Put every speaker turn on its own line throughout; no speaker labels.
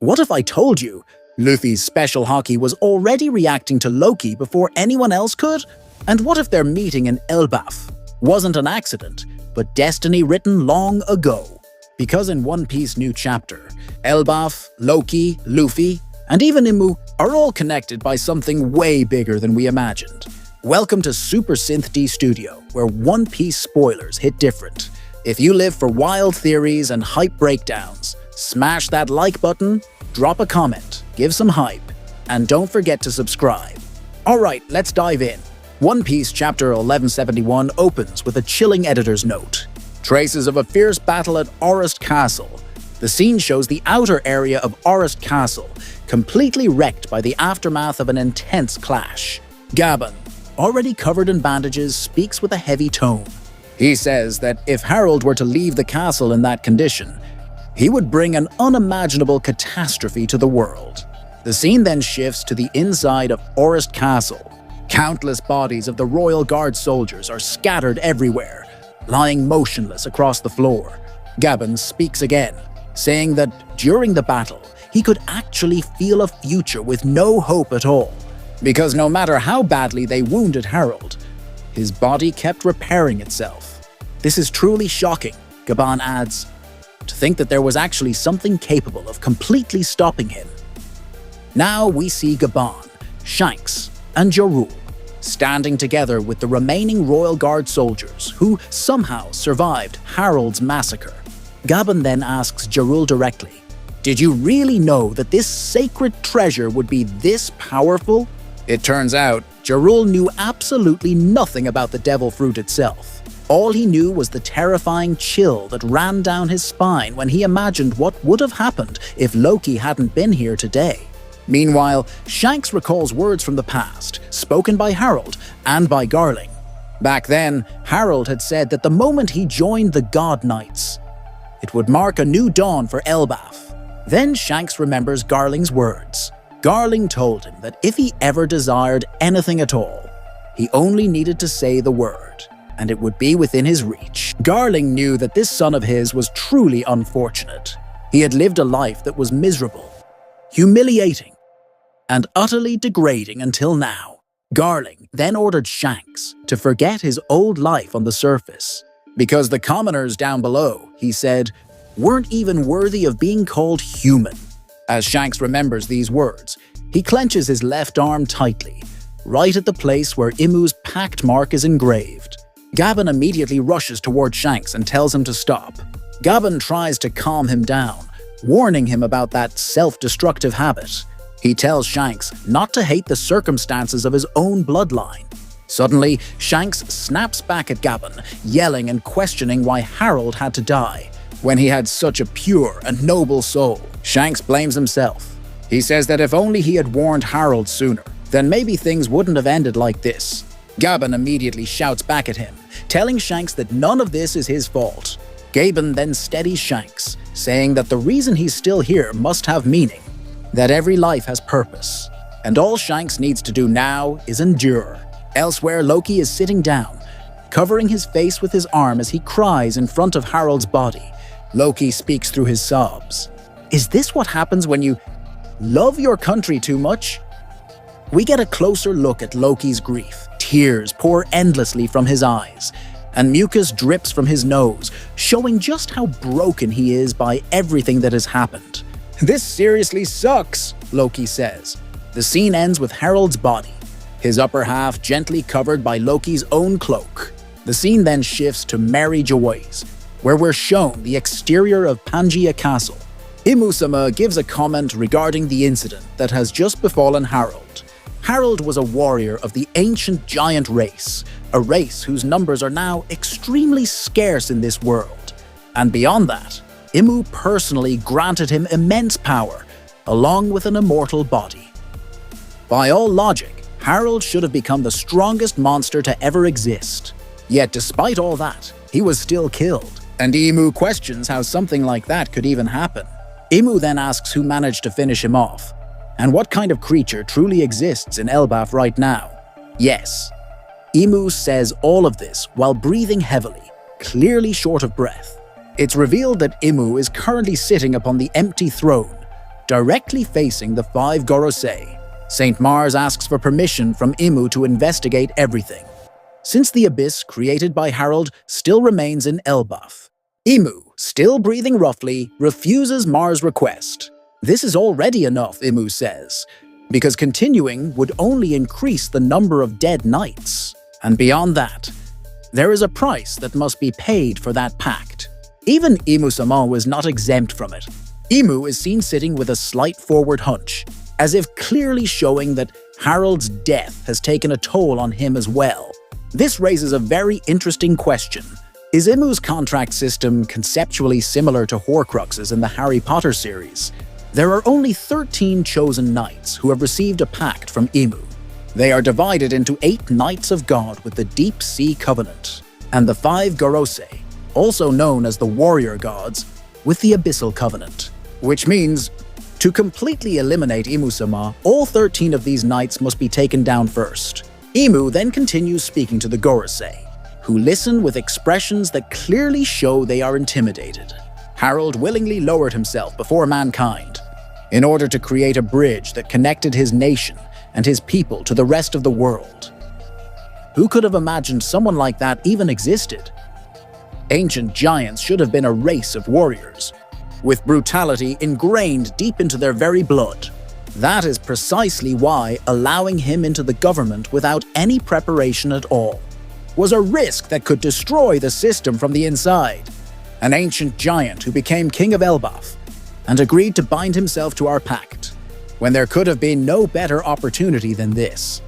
What if I told you Luffy's special haki was already reacting to Loki before anyone else could? And what if their meeting in Elbaf wasn't an accident, but destiny written long ago? Because in One Piece new chapter, Elbaf, Loki, Luffy, and even Imu are all connected by something way bigger than we imagined. Welcome to Super Synth D Studio, where One Piece spoilers hit different. If you live for wild theories and hype breakdowns, smash that like button, drop a comment, give some hype, and don't forget to subscribe. Alright, let's dive in. One Piece chapter 1171 opens with a chilling editor's note. Traces of a fierce battle at Orist Castle. The scene shows the outer area of Orist Castle, completely wrecked by the aftermath of an intense clash. Gaban, already covered in bandages, speaks with a heavy tone. He says that if Harald were to leave the castle in that condition, he would bring an unimaginable catastrophe to the world. The scene then shifts to the inside of Orist Castle. Countless bodies of the Royal Guard soldiers are scattered everywhere, lying motionless across the floor. Gaban speaks again, saying that during the battle, he could actually feel a future with no hope at all. Because no matter how badly they wounded Harald, his body kept repairing itself. This is truly shocking, Gaban adds, to think that there was actually something capable of completely stopping him. Now we see Gaban, Shanks, and Jarul standing together with the remaining Royal Guard soldiers who somehow survived Harald's massacre. Gaban then asks Jarul directly, "Did you really know that this sacred treasure would be this powerful?" It turns out, Jarul knew absolutely nothing about the Devil Fruit itself. All he knew was the terrifying chill that ran down his spine when he imagined what would have happened if Loki hadn't been here today. Meanwhile, Shanks recalls words from the past, spoken by Harald and by Garling. Back then, Harald had said that the moment he joined the God Knights, it would mark a new dawn for Elbaf. Then Shanks remembers Garling's words. Garling told him that if he ever desired anything at all, he only needed to say the word, and it would be within his reach. Garling knew that this son of his was truly unfortunate. He had lived a life that was miserable, humiliating, and utterly degrading until now. Garling then ordered Shanks to forget his old life on the surface, because the commoners down below, he said, weren't even worthy of being called human. As Shanks remembers these words, he clenches his left arm tightly, right at the place where Imu's pact mark is engraved. Gaban immediately rushes toward Shanks and tells him to stop. Gaban tries to calm him down, warning him about that self-destructive habit. He tells Shanks not to hate the circumstances of his own bloodline. Suddenly, Shanks snaps back at Gaban, yelling and questioning why Harald had to die, when he had such a pure and noble soul. Shanks blames himself. He says that if only he had warned Harald sooner, then maybe things wouldn't have ended like this. Gaban immediately shouts back at him, telling Shanks that none of this is his fault. Gaban then steadies Shanks, saying that the reason he's still here must have meaning, that every life has purpose, and all Shanks needs to do now is endure. Elsewhere, Loki is sitting down, covering his face with his arm as he cries in front of Harald's body. Loki speaks through his sobs. Is this what happens when you love your country too much? We get a closer look at Loki's grief. Tears pour endlessly from his eyes, and mucus drips from his nose, showing just how broken he is by everything that has happened. "This seriously sucks," Loki says. The scene ends with Harald's body, his upper half gently covered by Loki's own cloak. The scene then shifts to Mary Geoise, where we're shown the exterior of Pangaea Castle. Imu-sama gives a comment regarding the incident that has just befallen Harald. Harald was a warrior of the ancient giant race, a race whose numbers are now extremely scarce in this world. And beyond that, Imu personally granted him immense power, along with an immortal body. By all logic, Harald should have become the strongest monster to ever exist. Yet despite all that, he was still killed, and Imu questions how something like that could even happen. Imu then asks who managed to finish him off, and what kind of creature truly exists in Elbaf right now. Yes, Imu says all of this while breathing heavily, clearly short of breath. It's revealed that Imu is currently sitting upon the empty throne, directly facing the 5 Gorosei. St. Mars asks for permission from Imu to investigate everything, since the abyss created by Harald still remains in Elbaf. Imu, still breathing roughly, refuses Mars' request. This is already enough, Imu says, because continuing would only increase the number of dead knights. And beyond that, there is a price that must be paid for that pact. Even Imu-sama was not exempt from it. Imu is seen sitting with a slight forward hunch, as if clearly showing that Harald's death has taken a toll on him as well. This raises a very interesting question. Is Imu's contract system conceptually similar to Horcruxes in the Harry Potter series? There are only 13 chosen knights who have received a pact from Imu. They are divided into 8 Knights of God with the Deep Sea Covenant, and the 5 Gorosei, also known as the Warrior Gods, with the Abyssal Covenant. Which means, to completely eliminate Imu-sama, all 13 of these knights must be taken down first. Imu then continues speaking to the Gorosei, who listen with expressions that clearly show they are intimidated. Harald willingly lowered himself before mankind in order to create a bridge that connected his nation and his people to the rest of the world. Who could have imagined someone like that even existed? Ancient giants should have been a race of warriors, with brutality ingrained deep into their very blood. That is precisely why allowing him into the government without any preparation at all was a risk that could destroy the system from the inside. An ancient giant who became king of Elbaf and agreed to bind himself to our pact, when there could have been no better opportunity than this.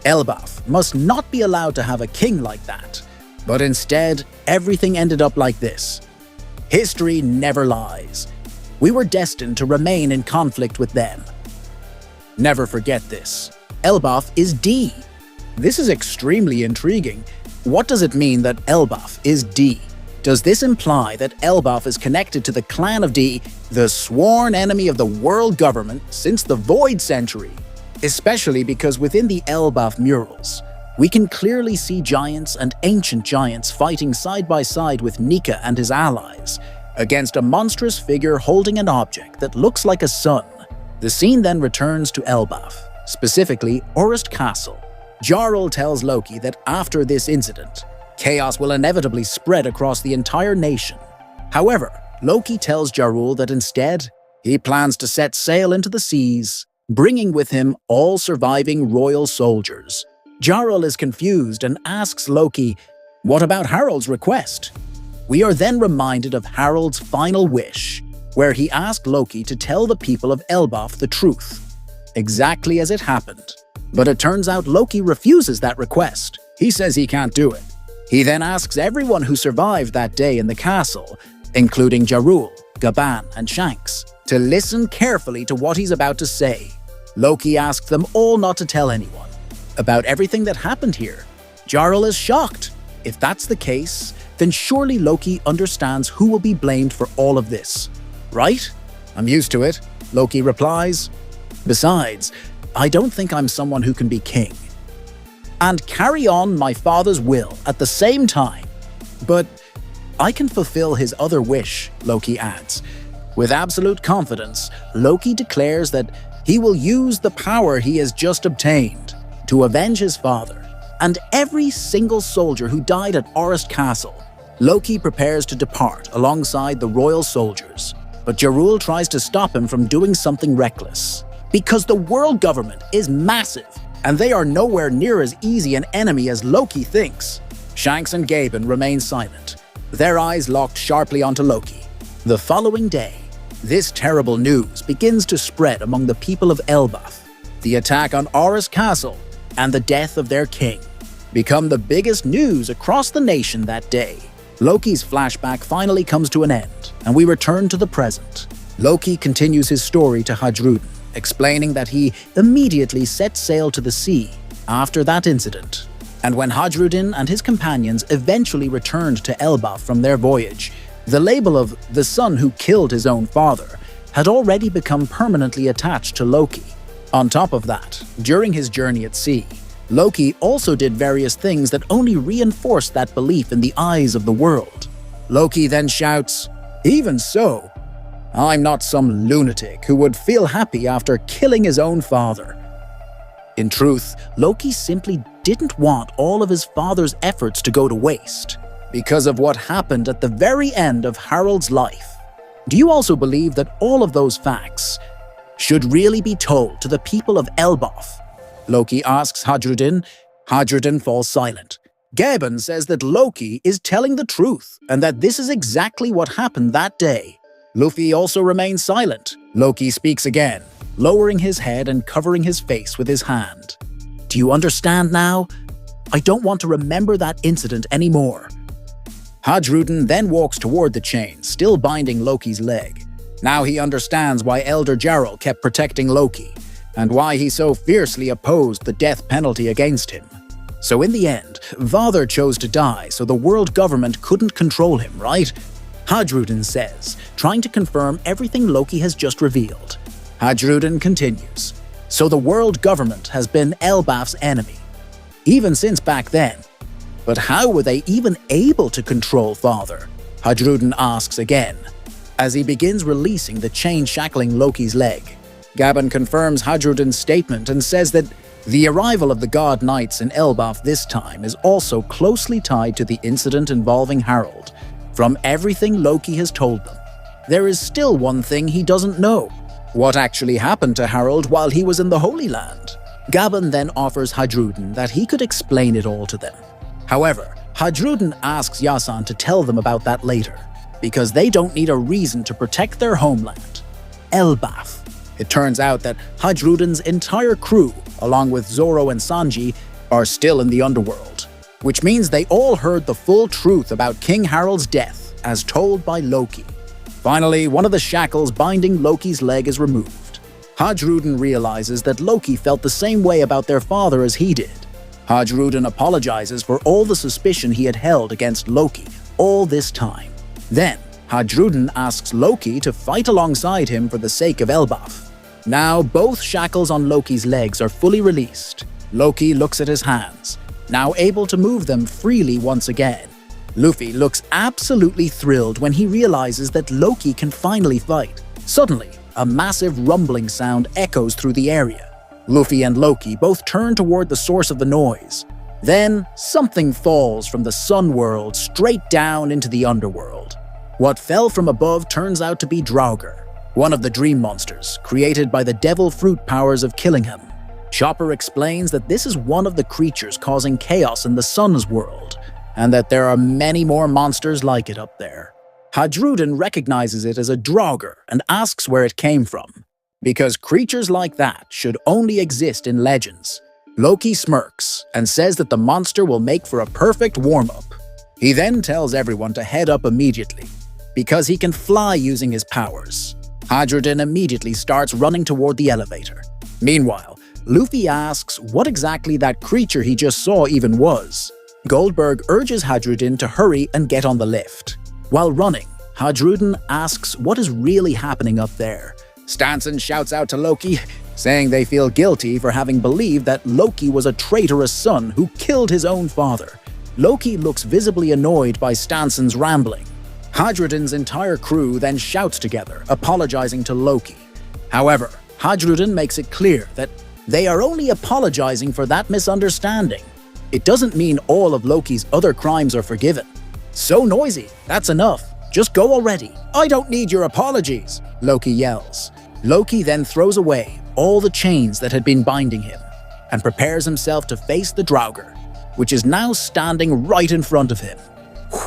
Elbaf must not be allowed to have a king like that, but instead, everything ended up like this. History never lies. We were destined to remain in conflict with them. Never forget this. Elbaf is D. This is extremely intriguing. What does it mean that Elbaf is D? Does this imply that Elbaf is connected to the clan of D, the sworn enemy of the world government since the Void Century? Especially because within the Elbaf murals, we can clearly see giants and ancient giants fighting side by side with Nika and his allies against a monstrous figure holding an object that looks like a sun. The scene then returns to Elbaf, specifically Orist Castle. Jarl tells Loki that after this incident, chaos will inevitably spread across the entire nation. However, Loki tells Jarl that instead, he plans to set sail into the seas, bringing with him all surviving royal soldiers. Jarl is confused and asks Loki, "What about Harald's request?" We are then reminded of Harald's final wish, where he asked Loki to tell the people of Elbaf the truth, exactly as it happened. But it turns out Loki refuses that request. He says he can't do it. He then asks everyone who survived that day in the castle, including Jarl, Gaban, and Shanks, to listen carefully to what he's about to say. Loki asks them all not to tell anyone about everything that happened here. Jarl is shocked. If that's the case, then surely Loki understands who will be blamed for all of this. Right? I'm used to it, Loki replies. Besides, I don't think I'm someone who can be king and carry on my father's will at the same time. But I can fulfill his other wish, Loki adds. With absolute confidence, Loki declares that he will use the power he has just obtained to avenge his father and every single soldier who died at Orist Castle. Loki prepares to depart alongside the royal soldiers, but Jarl tries to stop him from doing something reckless. Because the world government is massive, and they are nowhere near as easy an enemy as Loki thinks. Shanks and Gaben remain silent, their eyes locked sharply onto Loki. The following day, this terrible news begins to spread among the people of Elbaf. The attack on Orist Castle and the death of their king become the biggest news across the nation that day. Loki's flashback finally comes to an end, and we return to the present. Loki continues his story to Hadruden, explaining that he immediately set sail to the sea after that incident. And when Hadruden and his companions eventually returned to Elbaf from their voyage, the label of the son who killed his own father had already become permanently attached to Loki. On top of that, during his journey at sea, Loki also did various things that only reinforced that belief in the eyes of the world. Loki then shouts, "Even so, I'm not some lunatic who would feel happy after killing his own father. In truth, Loki simply didn't want all of his father's efforts to go to waste, because of what happened at the very end of Harald's life. Do you also believe that all of those facts should really be told to the people of Elbaf? Loki asks Hadrudin. Hadrudin falls silent. Gaben says that Loki is telling the truth and that this is exactly what happened that day. Luffy also remains silent. Loki speaks again, lowering his head and covering his face with his hand. Do you understand now? I don't want to remember that incident anymore. Hadrudin then walks toward the chain, still binding Loki's leg. Now he understands why Elder Jarl kept protecting Loki, and why he so fiercely opposed the death penalty against him. So in the end, Father chose to die so the world government couldn't control him, right? Hadrudin says, trying to confirm everything Loki has just revealed. Hadrudin continues, so the world government has been Elbaf's enemy, even since back then. But how were they even able to control Father? Hadrudin asks again, as he begins releasing the chain shackling Loki's leg. Gaben confirms Hadrudin's statement and says that the arrival of the God Knights in Elbaf this time is also closely tied to the incident involving Harald. From everything Loki has told them, there is still one thing he doesn't know. What actually happened to Harald while he was in the Holy Land? Gaben then offers Hadrudin that he could explain it all to them. However, Hadrudin asks Yasan to tell them about that later, because they don't need a reason to protect their homeland, Elbaf. It turns out that Hadrudin's entire crew, along with Zoro and Sanji, are still in the underworld, which means they all heard the full truth about King Harald's death, as told by Loki. Finally, one of the shackles binding Loki's leg is removed. Hadrudin realizes that Loki felt the same way about their father as he did. Hadrudin apologizes for all the suspicion he had held against Loki all this time. Then, Hadrudin asks Loki to fight alongside him for the sake of Elbaf. Now both shackles on Loki's legs are fully released. Loki looks at his hands, now able to move them freely once again. Luffy looks absolutely thrilled when he realizes that Loki can finally fight. Suddenly, a massive rumbling sound echoes through the area. Luffy and Loki both turn toward the source of the noise. Then, something falls from the sun world straight down into the underworld. What fell from above turns out to be Draugr, one of the dream monsters created by the Devil Fruit powers of Killingham. Chopper explains that this is one of the creatures causing chaos in the sun's world, and that there are many more monsters like it up there. Hadrudin recognizes it as a Draugr and asks where it came from, because creatures like that should only exist in legends. Loki smirks and says that the monster will make for a perfect warm-up. He then tells everyone to head up immediately, because he can fly using his powers. Hadrudin immediately starts running toward the elevator. Meanwhile, Luffy asks what exactly that creature he just saw even was. Goldberg urges Hadrudin to hurry and get on the lift. While running, Hadrudin asks what is really happening up there. Stanson shouts out to Loki, saying they feel guilty for having believed that Loki was a traitorous son who killed his own father. Loki looks visibly annoyed by Stanson's rambling. Hadrudin's entire crew then shouts together, apologizing to Loki. However, Hadrudin makes it clear that they are only apologizing for that misunderstanding. It doesn't mean all of Loki's other crimes are forgiven. So noisy, that's enough. Just go already. I don't need your apologies, Loki yells. Loki then throws away all the chains that had been binding him and prepares himself to face the Draugr, which is now standing right in front of him.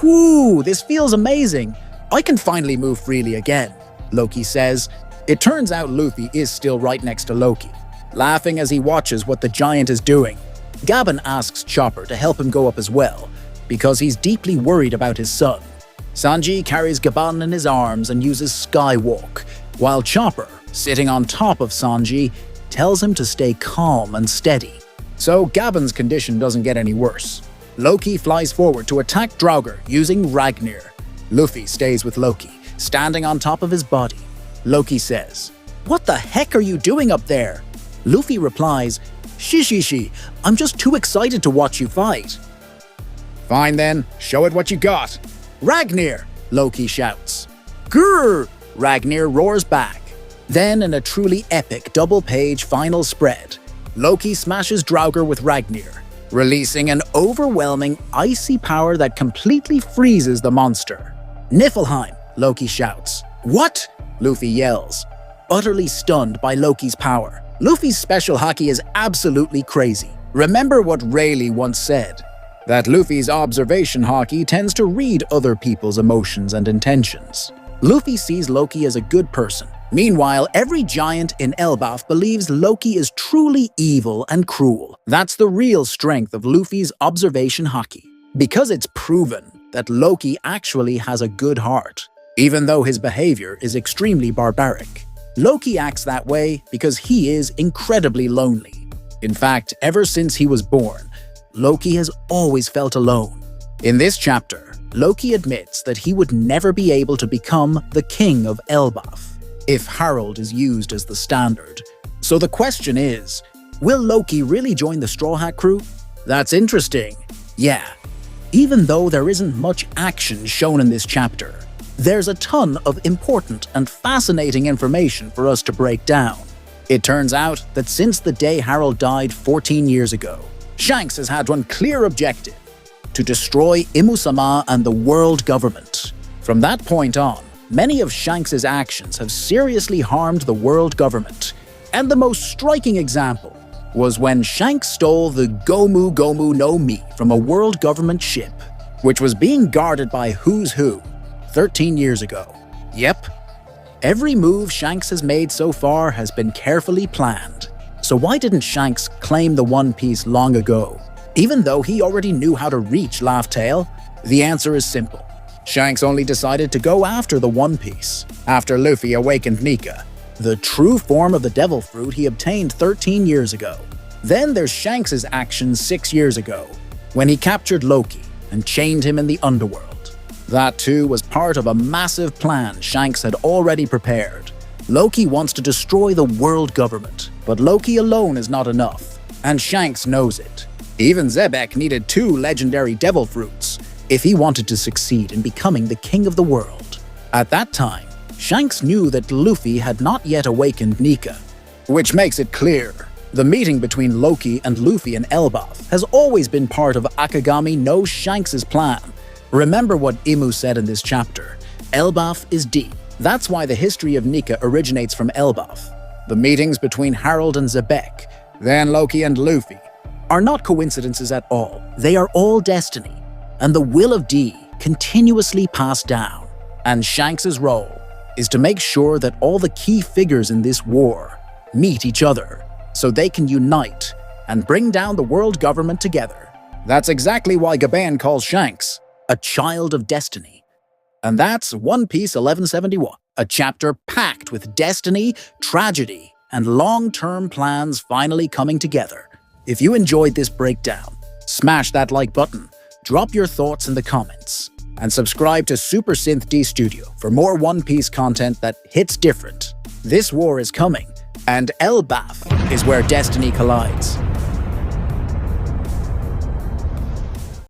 Whew, this feels amazing. I can finally move freely again, Loki says. It turns out Luffy is still right next to Loki, laughing as he watches what the giant is doing. Gaben asks Chopper to help him go up as well, because he's deeply worried about his son. Sanji carries Gaben in his arms and uses Skywalk, while Chopper, sitting on top of Sanji, tells him to stay calm and steady. So Gaben's condition doesn't get any worse. Loki flies forward to attack Draugr using Ragnir. Luffy stays with Loki, standing on top of his body. Loki says, "What the heck are you doing up there?" Luffy replies, "Shi, I'm just too excited to watch you fight." "Fine then, show it what you got." "Ragnir!" Loki shouts. "Grrr!" Ragnir roars back. Then, in a truly epic double-page final spread, Loki smashes Draugr with Ragnir, releasing an overwhelming icy power that completely freezes the monster. "Niflheim!" Loki shouts. "What?" Luffy yells, utterly stunned by Loki's power. Luffy's special haki is absolutely crazy. Remember what Rayleigh once said, that Luffy's observation haki tends to read other people's emotions and intentions. Luffy sees Loki as a good person. Meanwhile, every giant in Elbaf believes Loki is truly evil and cruel. That's the real strength of Luffy's observation haki, because it's proven that Loki actually has a good heart, even though his behavior is extremely barbaric. Loki acts that way because he is incredibly lonely. In fact, ever since he was born, Loki has always felt alone. In this chapter, Loki admits that he would never be able to become the king of Elbaf if Harald is used as the standard. So the question is, will Loki really join the Straw Hat crew? That's interesting. Yeah. Even though there isn't much action shown in this chapter, there's a ton of important and fascinating information for us to break down. It turns out that since the day Harald died 14 years ago, Shanks has had one clear objective: to destroy Imu-sama and the world government. From that point on, many of Shanks' actions have seriously harmed the world government, and the most striking example was when Shanks stole the Gomu Gomu no Mi from a world government ship, which was being guarded by Who's Who 13 years ago. Yep. Every move Shanks has made so far has been carefully planned. So why didn't Shanks claim the One Piece long ago? Even though he already knew how to reach Laugh Tale? The answer is simple. Shanks only decided to go after the One Piece after Luffy awakened Nika, the true form of the Devil Fruit he obtained 13 years ago. Then there's Shanks' actions 6 years ago, when he captured Loki and chained him in the underworld. That too was part of a massive plan Shanks had already prepared. Loki wants to destroy the world government, but Loki alone is not enough, and Shanks knows it. Even Zebek needed 2 legendary Devil Fruits if he wanted to succeed in becoming the king of the world. At that time, Shanks knew that Luffy had not yet awakened Nika, which makes it clear the meeting between Loki and Luffy in Elbaf has always been part of Akagami no Shanks' plan. Remember what Imu said in this chapter: Elbaf is D. That's why the history of Nika originates from Elbaf. The meetings between Harald and Zebek, then Loki and Luffy, are not coincidences at all. They are all destiny, and the will of D continuously passed down. And Shanks' role is to make sure that all the key figures in this war meet each other so they can unite and bring down the world government together. That's exactly why Gaban calls Shanks a child of destiny. And that's One Piece 1171, a chapter packed with destiny, tragedy, and long-term plans finally coming together. If you enjoyed this breakdown, smash that like button, drop your thoughts in the comments, and subscribe to Super Synth D Studio for more One Piece content that hits different. This war is coming, and Elbaf is where destiny collides.